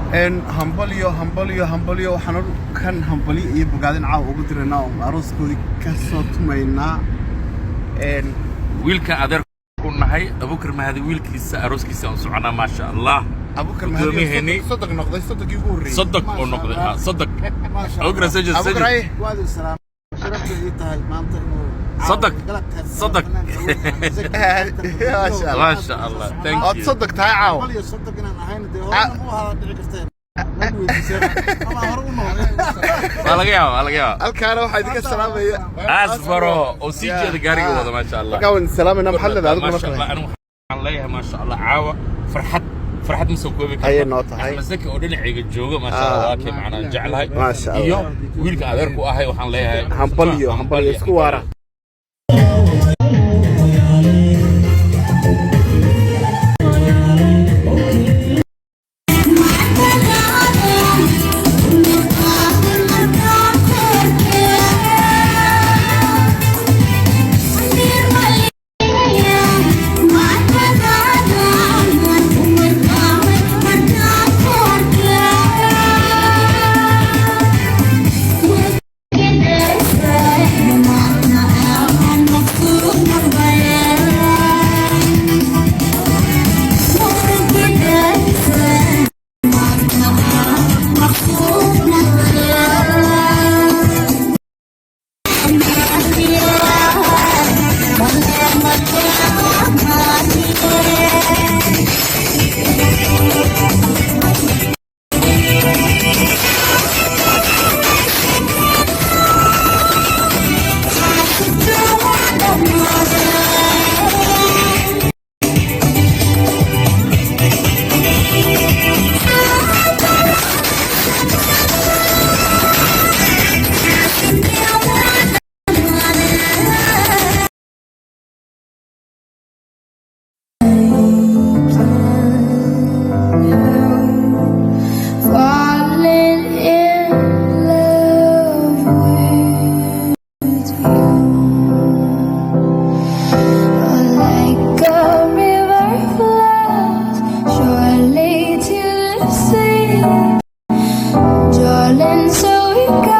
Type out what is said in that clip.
hambalyo waxaan kan hambalyo iyo bogaadin caaw ugu direynaa oo arooskoodii ka soo tumaynaa wiilka adeer ku nahay Abukar Mahdi wiilkiisa arooskiisa oo socona ma sha Allah Abukar Mahdi صدق noqday صدق ugu horeeyay صدق oo noqday صدق Abukar sajid waad salaam sharafta ii tahay maanta inuu صدق ما شاء الله thank you صدق tahay caaw صدق inaan ahayn de hore u ahaa dhici kartay والله الكارو حيدك السلام يا أسفره وسيجي الجاري وهذا ما شاء الله كون السلام أنا محل هذا ما شاء الله أنا عليها ما شاء الله عاوة فرحت مسوي بك هاي النقطة هاي مسك أودني عيق الجوجة ما شاء الله كيف معنا جعلها ما شاء الله إيوه ويلك أذركوا أهاي وحن ليها همبليو سكوارا Darling, so we got